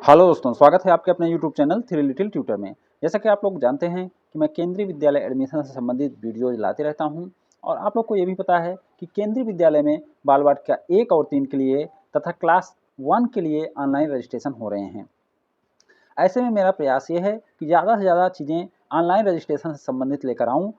Hello दोस्तों, स्वागत है आपके अपने YouTube channel three little tutor में। जैसा कि आप लोग जानते हैं कि मैं केंद्रीय विद्यालय एडमिशन से संबंधित वीडियोज लाते रहता हूं और आप लोग को ये भी पता है कि केंद्रीय विद्यालय में बाल वाटिका 1 और 3 के लिए तथा क्लास 1 के लिए ऑनलाइन रजिस्ट्रेशन हो रहे हैं। ऐसे में मेरा प्रयास ये है कि ज़्यादा से ज़्यादा चीज़ें ऑनलाइन रजिस्ट्रेशन से संबंधित लेकर आऊँ,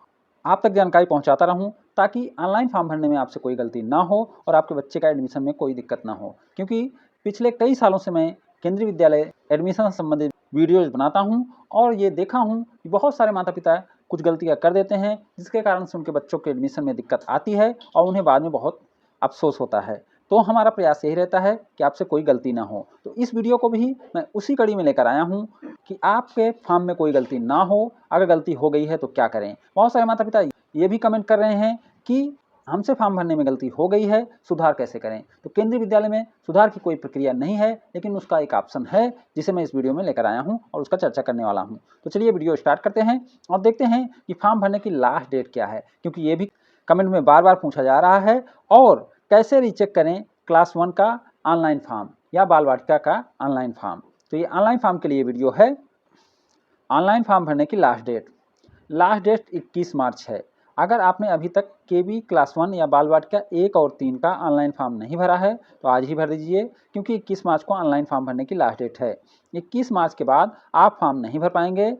आप तक जानकारी पहुँचाता रहूँ, ताकि ऑनलाइन फॉर्म भरने में आपसे कोई गलती ना हो और आपके बच्चे का एडमिशन में कोई दिक्कत ना हो। क्योंकि पिछले कई सालों से मैं केंद्रीय विद्यालय एडमिशन से संबंधित वीडियोज़ बनाता हूँ और ये देखा हूँ कि बहुत सारे माता पिता कुछ गलतियाँ कर देते हैं, जिसके कारण से उनके बच्चों के एडमिशन में दिक्कत आती है और उन्हें बाद में बहुत अफ़सोस होता है। तो हमारा प्रयास यही रहता है कि आपसे कोई गलती ना हो। तो इस वीडियो को भी मैं उसी कड़ी में लेकर आया हूँ कि आपके फॉर्म में कोई गलती ना हो। अगर गलती हो गई है तो क्या करें। बहुत सारे माता पिता ये भी कमेंट कर रहे हैं कि हमसे फॉर्म भरने में गलती हो गई है, सुधार कैसे करें। तो केंद्रीय विद्यालय में सुधार की कोई प्रक्रिया नहीं है, लेकिन उसका एक ऑप्शन है जिसे मैं इस वीडियो में लेकर आया हूं और उसका चर्चा करने वाला हूं। तो चलिए वीडियो स्टार्ट करते हैं और देखते हैं कि फॉर्म भरने की लास्ट डेट क्या है, क्योंकि ये भी कमेंट में बार बार पूछा जा रहा है। और कैसे रीचेक करें क्लास 1 का ऑनलाइन फॉर्म या बाल वाटिका का ऑनलाइन फॉर्म। तो ये ऑनलाइन फॉर्म के लिए वीडियो है। ऑनलाइन फॉर्म भरने की लास्ट डेट 21 मार्च है। अगर आपने अभी तक केवी क्लास 1 या बाल वाटिका 1 और 3 का ऑनलाइन फॉर्म नहीं भरा है तो आज ही भर दीजिए, क्योंकि 21 मार्च को ऑनलाइन फॉर्म भरने की लास्ट डेट है। 21 मार्च के बाद आप फॉर्म नहीं भर पाएंगे।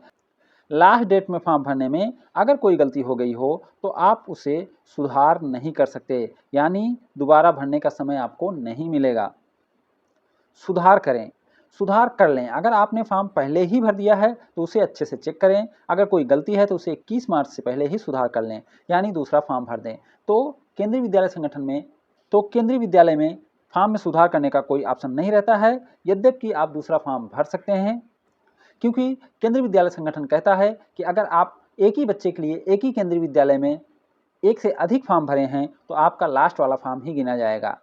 लास्ट डेट में फॉर्म भरने में अगर कोई गलती हो गई हो तो आप उसे सुधार नहीं कर सकते, यानी दोबारा भरने का समय आपको नहीं मिलेगा। सुधार करें, सुधार कर लें। अगर आपने फॉर्म पहले ही भर दिया है तो उसे अच्छे से चेक करें। अगर कोई गलती है तो उसे 21 मार्च से पहले ही सुधार कर लें, यानी दूसरा फॉर्म भर दें। तो केंद्रीय विद्यालय में फॉर्म में सुधार करने का कोई ऑप्शन नहीं रहता है, यद्यपि आप दूसरा फॉर्म भर सकते हैं। क्योंकि केंद्रीय विद्यालय संगठन कहता है कि अगर आप एक ही बच्चे के लिए एक ही केंद्रीय विद्यालय में एक से अधिक फॉर्म भरे हैं तो आपका लास्ट वाला फॉर्म ही गिना जाएगा।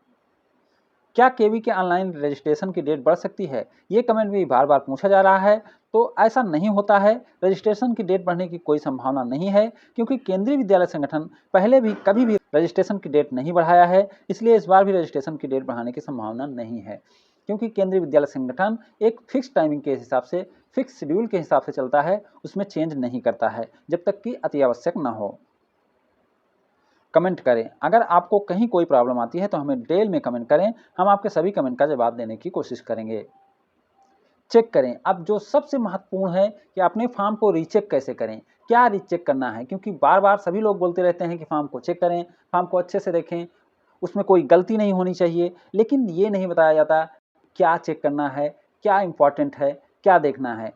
क्या केवी के ऑनलाइन रजिस्ट्रेशन की डेट बढ़ सकती है? ये कमेंट भी बार बार पूछा जा रहा है। तो ऐसा नहीं होता है, रजिस्ट्रेशन की डेट बढ़ने की कोई संभावना नहीं है, क्योंकि केंद्रीय विद्यालय संगठन पहले भी कभी भी रजिस्ट्रेशन की डेट नहीं बढ़ाया है। इसलिए इस बार भी रजिस्ट्रेशन की डेट बढ़ाने की संभावना नहीं है, क्योंकि केंद्रीय विद्यालय संगठन एक फिक्स टाइमिंग के हिसाब से, फिक्स शेड्यूल के हिसाब से चलता है, उसमें चेंज नहीं करता है जब तक कि अति आवश्यक न हो। कमेंट करें। अगर आपको कहीं कोई प्रॉब्लम आती है तो हमें डिटेल में कमेंट करें, हम आपके सभी कमेंट का जवाब देने की कोशिश करेंगे। चेक करें। अब जो सबसे महत्वपूर्ण है कि अपने फॉर्म को रीचेक कैसे करें, क्या रीचेक करना है, क्योंकि बार बार सभी लोग बोलते रहते हैं कि फॉर्म को चेक करें, फॉर्म को अच्छे से देखें, उसमें कोई गलती नहीं होनी चाहिए, लेकिन ये नहीं बताया जाता क्या चेक करना है, क्या इंपॉर्टेंट है, क्या देखना है।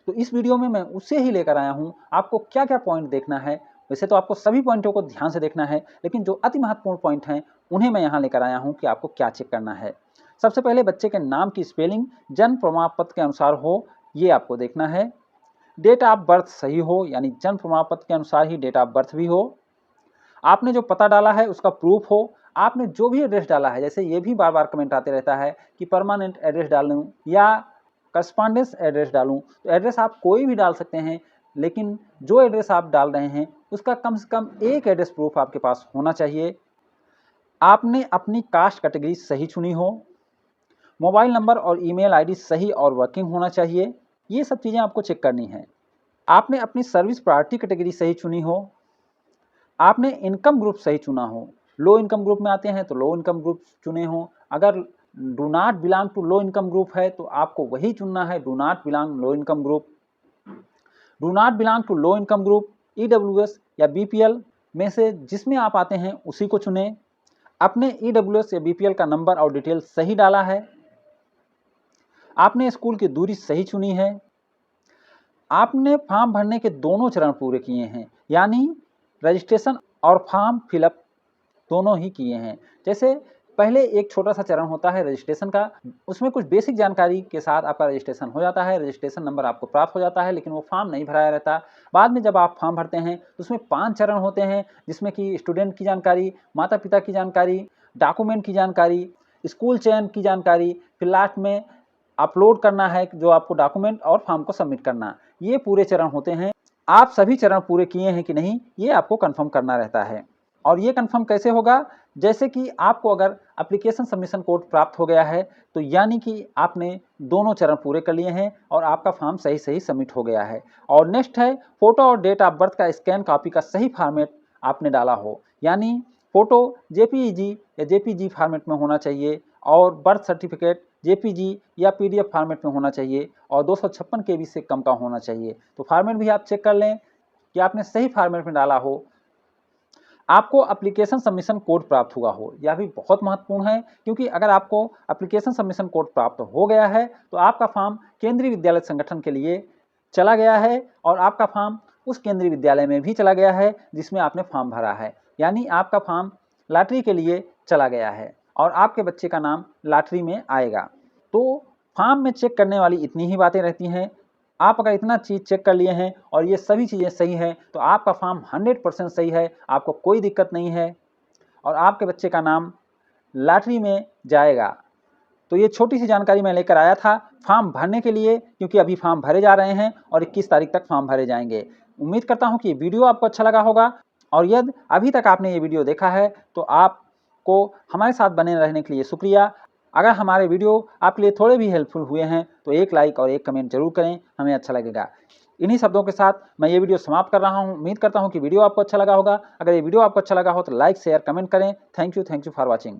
तो इस वीडियो में मैं उसे ही लेकर आया हूँ। आपको क्या क्या पॉइंट देखना है। वैसे तो आपको सभी पॉइंटों को ध्यान से देखना है, लेकिन जो अति महत्वपूर्ण पॉइंट हैं उन्हें मैं यहाँ लेकर आया हूँ कि आपको क्या चेक करना है। सबसे पहले बच्चे के नाम की स्पेलिंग जन्म प्रमाण पत्र के अनुसार हो, ये आपको देखना है। डेट ऑफ बर्थ सही हो, यानी जन्म प्रमाण पत्र के अनुसार ही डेट ऑफ बर्थ भी हो। आपने जो पता डाला है उसका प्रूफ हो। आपने जो भी एड्रेस डाला है, जैसे ये भी बार बार कमेंट आते रहता है कि परमानेंट एड्रेस डालूं या करस्पॉन्डेंस एड्रेस डालूं। तो एड्रेस आप कोई भी डाल सकते हैं, लेकिन जो एड्रेस आप डाल रहे हैं उसका कम से कम एक एड्रेस प्रूफ आपके पास होना चाहिए। आपने अपनी कास्ट कैटेगरी सही चुनी हो। मोबाइल नंबर और ईमेल आईडी सही और वर्किंग होना चाहिए। ये सब चीज़ें आपको चेक करनी है। आपने अपनी सर्विस प्रायोरिटी कैटेगरी सही चुनी हो। आपने इनकम ग्रुप सही चुना हो। लो इनकम ग्रुप में आते हैं तो लो इनकम ग्रुप चुने हो। अगर do not belong to low income group है तो आपको वही चुनना है, do not belong low income group. Do not belong to low income group, EWS या बीपीएल में से जिसमें आप आते हैं उसी को चुनें। अपने ईडब्ल्यूएस या बीपीएल का नंबर और डिटेल सही डाला है। आपने स्कूल की दूरी सही चुनी है। आपने फॉर्म भरने के दोनों चरण पूरे किए हैं, यानी रजिस्ट्रेशन और फॉर्म फिलअप दोनों ही किए हैं। जैसे पहले एक छोटा सा चरण होता है रजिस्ट्रेशन का, उसमें कुछ बेसिक जानकारी के साथ आपका रजिस्ट्रेशन हो जाता है, रजिस्ट्रेशन नंबर आपको प्राप्त हो जाता है, लेकिन वो फॉर्म नहीं भराया रहता। बाद में जब आप फॉर्म भरते हैं तो उसमें 5 चरण होते हैं, जिसमें कि स्टूडेंट की जानकारी, माता पिता की जानकारी, डॉक्यूमेंट की जानकारी, स्कूल चयन की जानकारी, फिर लास्ट में अपलोड करना है जो आपको डॉक्यूमेंट और फॉर्म को सबमिट करना। ये पूरे चरण होते हैं। आप सभी चरण पूरे किए हैं कि नहीं, ये आपको कंफर्म करना रहता है। और ये कंफर्म कैसे होगा? जैसे कि आपको अगर एप्लीकेशन सबमिशन कोड प्राप्त हो गया है तो यानी कि आपने दोनों चरण पूरे कर लिए हैं और आपका फॉर्म सही सबमिट हो गया है। और नेक्स्ट है फोटो और डेट ऑफ बर्थ का स्कैन कॉपी का सही फॉर्मेट आपने डाला हो, यानी फोटो जेपीईजी या जेपीजी फॉर्मेट में होना चाहिए और बर्थ सर्टिफिकेट जेपीजी या पीडीएफ फॉर्मेट में होना चाहिए और 256 केबी से कम का होना चाहिए। तो फॉर्मेट भी आप चेक कर लें कि आपने सही फॉर्मेट में डाला हो। आपको एप्लीकेशन सबमिशन कोड प्राप्त हुआ हो, यह भी बहुत महत्वपूर्ण है, क्योंकि अगर आपको एप्लीकेशन सबमिशन कोड प्राप्त हो गया है तो आपका फॉर्म केंद्रीय विद्यालय संगठन के लिए चला गया है और आपका फॉर्म उस केंद्रीय विद्यालय में भी चला गया है जिसमें आपने फॉर्म भरा है, यानी आपका फॉर्म लॉटरी के लिए चला गया है और आपके बच्चे का नाम लॉटरी में आएगा। तो फॉर्म में चेक करने वाली इतनी ही बातें रहती हैं। आप अगर इतना चीज़ चेक कर लिए हैं और ये सभी चीज़ें सही हैं तो आपका फॉर्म 100% सही है, आपको कोई दिक्कत नहीं है और आपके बच्चे का नाम लॉटरी में जाएगा। तो ये छोटी सी जानकारी मैं लेकर आया था फॉर्म भरने के लिए, क्योंकि अभी फॉर्म भरे जा रहे हैं और 21 तारीख तक फॉर्म भरे जाएंगे। उम्मीद करता हूँ कि वीडियो आपको अच्छा लगा होगा और यदि अभी तक आपने ये वीडियो देखा है तो आपको हमारे साथ बने रहने के लिए शुक्रिया। अगर हमारे वीडियो आपके लिए थोड़े भी हेल्पफुल हुए हैं तो एक लाइक और एक कमेंट जरूर करें, हमें अच्छा लगेगा। इन्हीं शब्दों के साथ मैं ये वीडियो समाप्त कर रहा हूँ। उम्मीद करता हूँ कि वीडियो आपको अच्छा लगा होगा। अगर ये वीडियो आपको अच्छा लगा हो तो लाइक शेयर कमेंट करें। Thank you for watching.